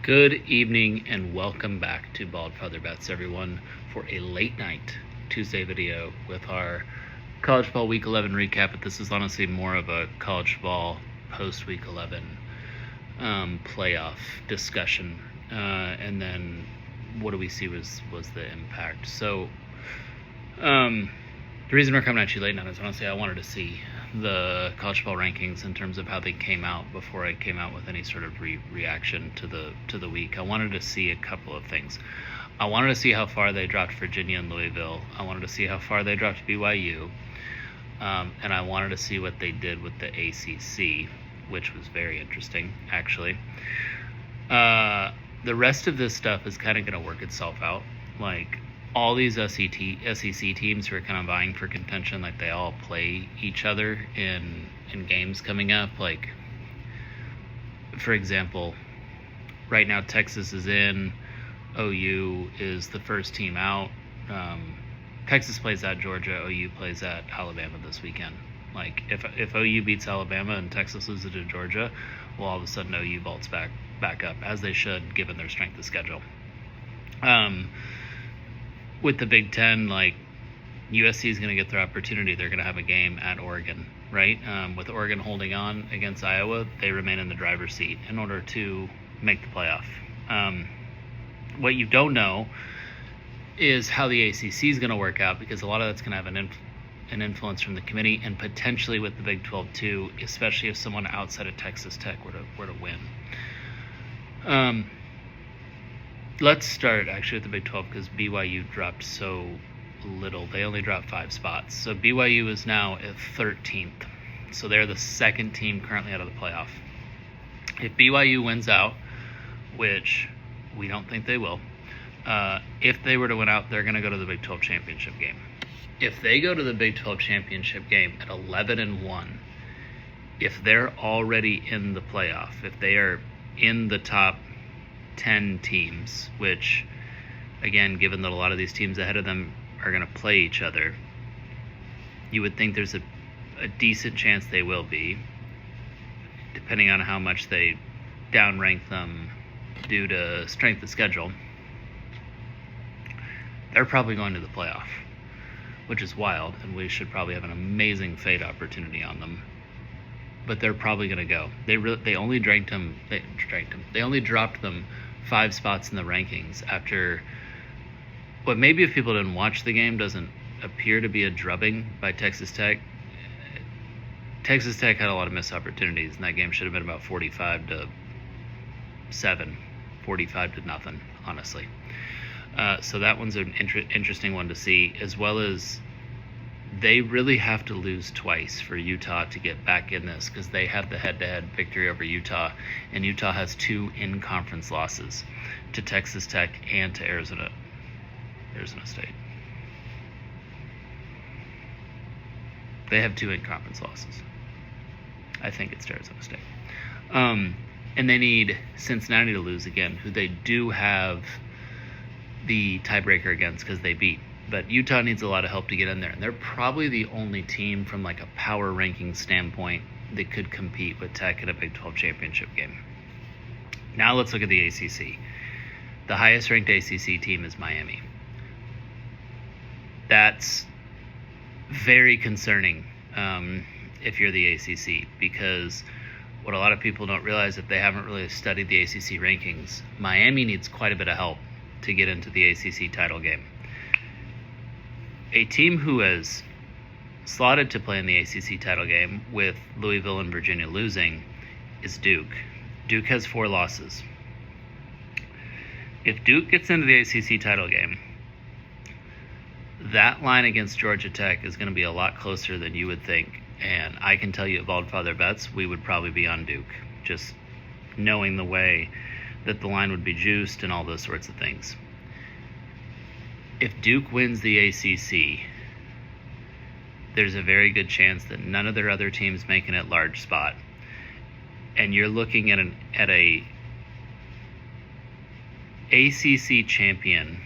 Good evening and welcome back to Bald Feather Bets, everyone, for a late night Tuesday video with our college football week 11 recap. But this is honestly more of a college football post week 11 playoff discussion. And then what do we see was the impact. So the reason we're coming at you late night is honestly I wanted to see the college football rankings in terms of how they came out before I came out with any sort of reaction to the week. I wanted to see a couple of things. I wanted to see how far they dropped Virginia and Louisville. I wanted to see how far they dropped BYU. And I wanted to see what they did with the ACC, which was very interesting, actually. The rest of this stuff is kind of going to work itself out. Like, all these SEC teams who are kind of vying for contention, like they all play each other in games coming up. Like, for example, right now Texas is in, OU is the first team out. Texas plays at Georgia, OU plays at Alabama this weekend. Like, if OU beats Alabama and Texas loses to Georgia, well, all of a sudden OU vaults back up, as they should, given their strength of schedule. With the Big Ten, like, USC is going to get their opportunity. They're going to have a game at Oregon, right? With Oregon holding on against Iowa, they remain in the driver's seat in order to make the playoff. What you don't know is how the ACC is going to work out, because a lot of that's going to have an influence from the committee, and potentially with the Big 12 too, especially if someone outside of Texas Tech were to win. Let's start actually with the Big 12, because BYU dropped so little. They only dropped 5 spots. So BYU is now at 13th. So they're the second team currently out of the playoff. If BYU wins out, which we don't think they will, if they were to win out, they're going to go to the Big 12 championship game. If they go to the Big 12 championship game at 11-1, if they're already in the playoff, if they are in the top 10 teams, which, again, given that a lot of these teams ahead of them are going to play each other, you would think there's a decent chance they will be, depending on how much they downrank them due to strength of schedule. They're probably going to the playoff, which is wild, and we should probably have an amazing fade opportunity on them. But they're probably going to go. They only dropped them 5 spots in the rankings after what, maybe if people didn't watch the game, doesn't appear to be a drubbing by Texas Tech. Texas Tech had a lot of missed opportunities, and that game should have been about 45-7, 45-0, honestly. So that one's an interesting one to see, as well as they really have to lose twice for Utah to get back in this, because they have the head-to-head victory over Utah, and Utah has 2 in-conference losses to Texas Tech and to Arizona State. They have 2 in-conference losses. I think it's to Arizona State. And they need Cincinnati to lose again, who they do have the tiebreaker against because they beat. But Utah needs a lot of help to get in there. And they're probably the only team from like a power ranking standpoint that could compete with Tech in a Big 12 championship game. Now let's look at the ACC. The highest ranked ACC team is Miami. That's very concerning if you're the ACC, because what a lot of people don't realize, if they haven't really studied the ACC rankings, Miami needs quite a bit of help to get into the ACC title game. A team who has slotted to play in the ACC title game with Louisville and Virginia losing is Duke. Duke has 4 losses. If Duke gets into the ACC title game, that line against Georgia Tech is going to be a lot closer than you would think. And I can tell you at Bald Father Bets, we would probably be on Duke, just knowing the way that the line would be juiced and all those sorts of things. If Duke wins the ACC, there's a very good chance that none of their other teams make an at-large spot. And you're looking at a ACC champion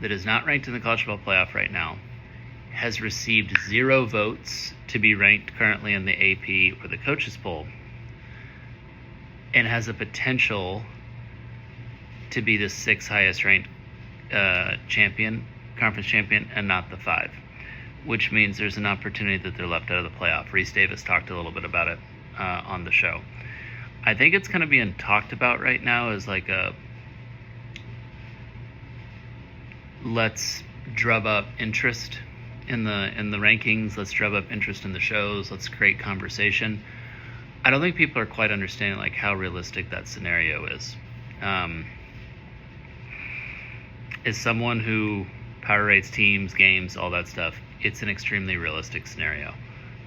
that is not ranked in the college football playoff right now, has received 0 votes to be ranked currently in the AP or the coaches poll, and has a potential to be the 6th highest ranked conference champion, and not the 5, which means there's an opportunity that they're left out of the playoff. Reese Davis talked a little bit about it on the show. I think it's kind of being talked about right now as like a let's drum up interest in the rankings, let's drum up interest in the shows, let's create conversation. I don't think people are quite understanding like how realistic that scenario is. As someone who power rates teams, games, all that stuff, it's an extremely realistic scenario.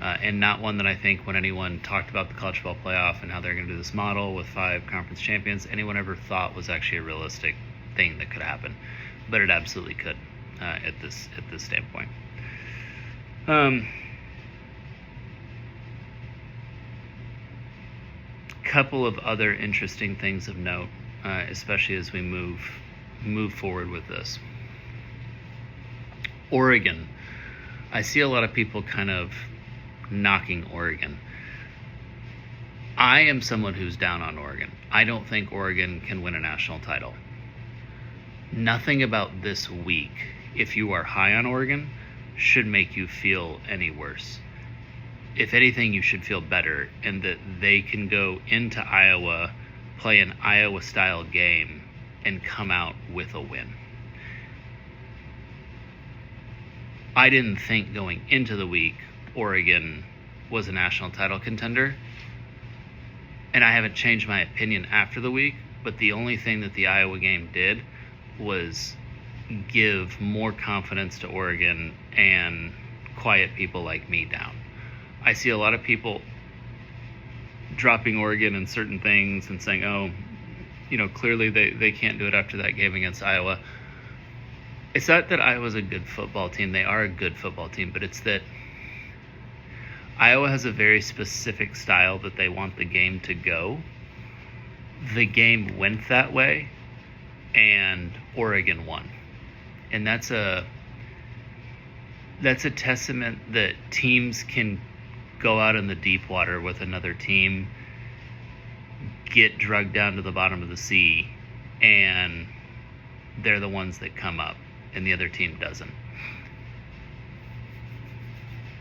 And not one that I think when anyone talked about the college football playoff and how they're going to do this model with 5 conference champions, anyone ever thought was actually a realistic thing that could happen. But it absolutely could at this standpoint. Couple of other interesting things of note, especially as we move forward with this. Oregon. I see a lot of people kind of knocking Oregon. I am someone who's down on Oregon. I don't think Oregon can win a national title. Nothing about this week, if you are high on Oregon, should make you feel any worse. If anything, you should feel better, and that they can go into Iowa, play an Iowa-style game, and come out with a win. I didn't think going into the week Oregon was a national title contender, and I haven't changed my opinion after the week, but the only thing that the Iowa game did was give more confidence to Oregon and quiet people like me down. I see a lot of people dropping Oregon in certain things and saying, oh, clearly they can't do it after that game against Iowa. It's not that Iowa's a good football team. They are a good football team, but it's that Iowa has a very specific style that they want the game to go. The game went that way, and Oregon won. And that's a testament that teams can go out in the deep water with another team, get drugged down to the bottom of the sea, and they're the ones that come up, and the other team doesn't.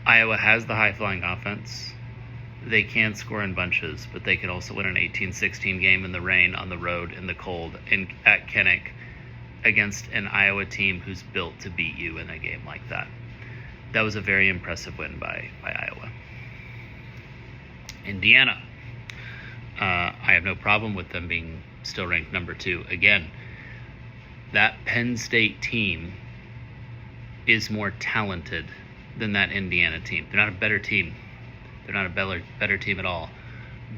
Iowa has the high-flying offense. They can score in bunches, but they can also win an 18-16 game in the rain, on the road, in the cold, at Kinnick, against an Iowa team who's built to beat you in a game like that. That was a very impressive win by Iowa. Indiana. I have no problem with them being still ranked number 2. Again, that Penn State team is more talented than that Indiana team. They're not a better team. They're not a better team at all.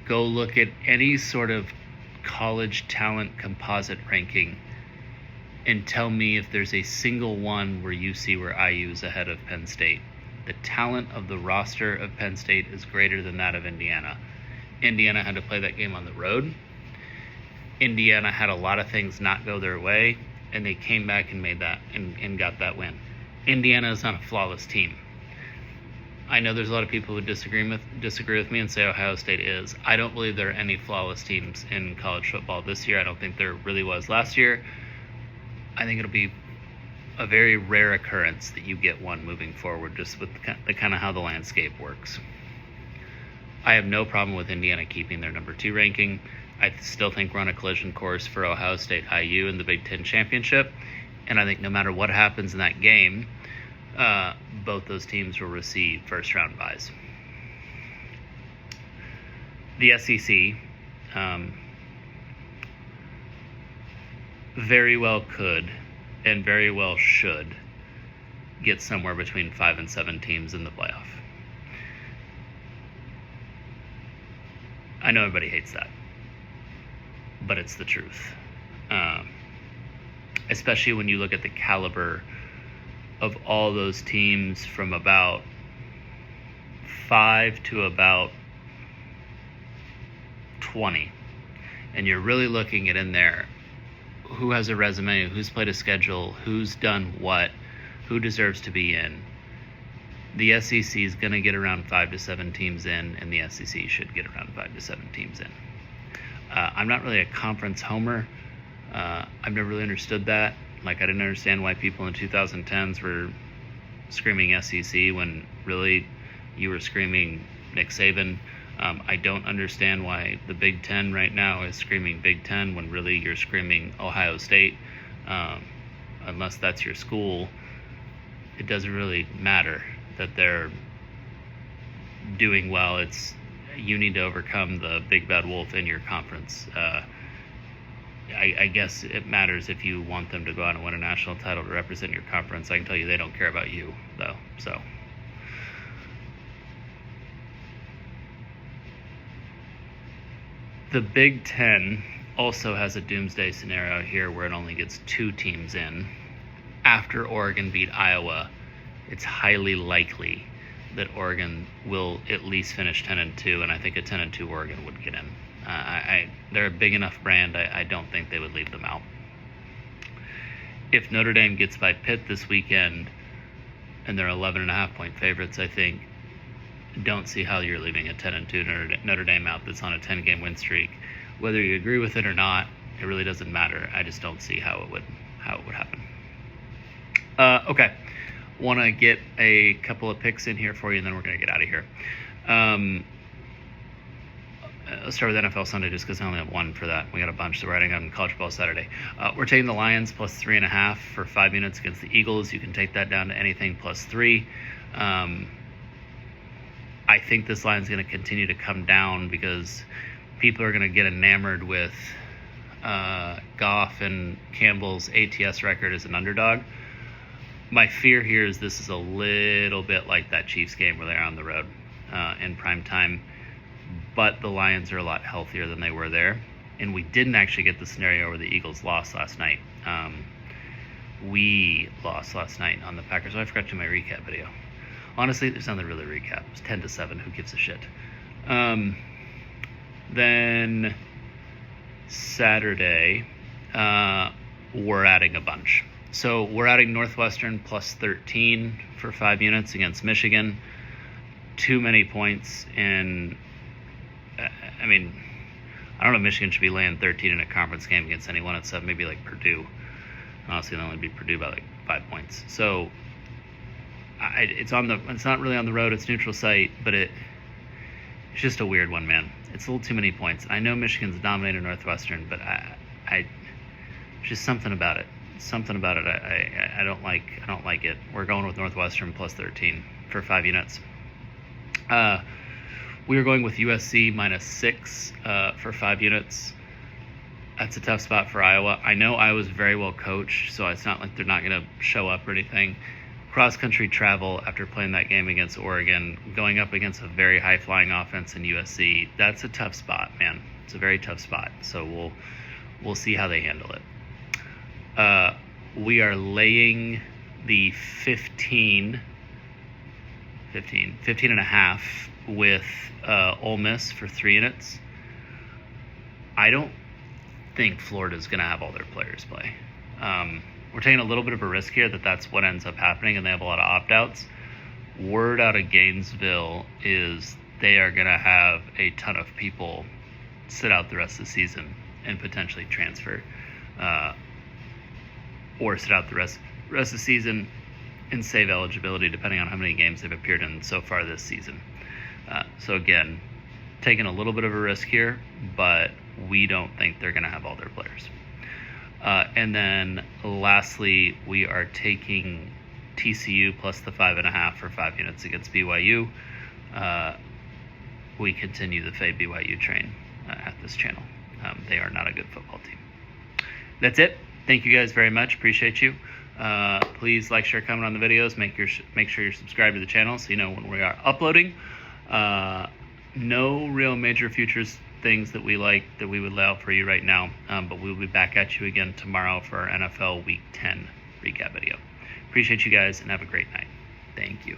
Go look at any sort of college talent composite ranking and tell me if there's a single one where you see where IU is ahead of Penn State. The talent of the roster of Penn State is greater than that of Indiana. Indiana had to play that game on the road. Indiana had a lot of things not go their way, and they came back and made that and got that win. Indiana is not a flawless team. I know there's a lot of people who disagree with me and say Ohio State is. I don't believe there are any flawless teams in college football this year. I don't think there really was last year. I think it'll be a very rare occurrence that you get one moving forward, just with the kind of how the landscape works. I have no problem with Indiana keeping their number 2 ranking. I still think we're on a collision course for Ohio State IU in the Big Ten Championship, and I think no matter what happens in that game, both those teams will receive first-round byes. The SEC very well could and very well should get somewhere between 5 and 7 teams in the playoff. I know everybody hates that, but it's the truth. Especially when you look at the caliber of all those teams from about 5 to about 20. And you're really looking at in there who has a resume, who's played a schedule, who's done what, who deserves to be in. The SEC is going to get around 5 to 7 teams in, and the SEC should get around 5 to 7 teams in. I'm not really a conference homer. I've never really understood that. Like, I didn't understand why people in the 2010s were screaming SEC when really you were screaming Nick Saban. I don't understand why the Big Ten right now is screaming Big Ten when really you're screaming Ohio State. Unless that's your school, it doesn't really matter that they're doing well. It's you need to overcome the big bad wolf in your conference. I guess it matters if you want them to go out and win a national title to represent your conference. I can tell you they don't care about you, though. So the Big Ten also has a doomsday scenario here where it only gets 2 teams in. After Oregon beat Iowa, it's highly likely that Oregon will at least finish 10-2, and I think a 10-2 Oregon would get in. They're a big enough brand, I don't think they would leave them out. If Notre Dame gets by Pitt this weekend, and they're 11.5-point favorites, I think, don't see how you're leaving a 10-2 Notre Dame out that's on a 10-game win streak. Whether you agree with it or not, it really doesn't matter. I just don't see how it would happen. Okay, want to get a couple of picks in here for you, and then we're going to get out of here. Let's start with NFL Sunday just because I only have one for that. We got a bunch, so we're adding on College Football Saturday. We're taking the Lions plus 3.5 for 5 units against the Eagles. You can take that down to anything plus 3. I think this line's going to continue to come down because people are going to get enamored with Goff and Campbell's ATS record as an underdog. My fear here is this is a little bit like that Chiefs game where they're on the road in prime time, but the Lions are a lot healthier than they were there. And we didn't actually get the scenario where the Eagles lost last night. We lost last night on the Packers. Oh, I forgot to do my recap video. Honestly, there's nothing really recap. It's 10-7. Who gives a shit? Then Saturday, we're adding a bunch. So we're adding Northwestern plus 13 for 5 units against Michigan. Too many points in. I mean, I don't know if Michigan should be laying 13 in a conference game against anyone except maybe like Purdue. Honestly, they'll only beat Purdue by like 5 points. So it's not really on the road. It's neutral site, but it's just a weird one, man. It's a little too many points. I know Michigan's dominated Northwestern, but just something about it. I don't like it. We're going with Northwestern plus 13 for 5 units. We are going with USC minus 6 for 5 units. That's a tough spot for Iowa. I know Iowa's very well coached, so it's not like they're not going to show up or anything. Cross-country travel after playing that game against Oregon, going up against a very high-flying offense in USC, that's a tough spot, man. It's a very tough spot, so we'll see how they handle it. We are laying the 15 and a half with Ole Miss for 3 units. I don't think Florida's going to have all their players play. We're taking a little bit of a risk here that's what ends up happening, and they have a lot of opt-outs. Word out of Gainesville is they are going to have a ton of people sit out the rest of the season and potentially transfer, or sit out the rest of the season and save eligibility depending on how many games they've appeared in so far this season. So again, taking a little bit of a risk here, but we don't think they're going to have all their players. And then lastly, we are taking TCU plus the 5.5 for 5 units against BYU. We continue the fade BYU train at this channel. They are not a good football team. That's it. Thank you guys very much. Appreciate you. Please like, share, comment on the videos. Make sure you're subscribed to the channel so you know when we are uploading. No real major futures things that we would lay out for you right now, but we'll be back at you again tomorrow for our NFL Week 10 recap video. Appreciate you guys and have a great night. Thank you.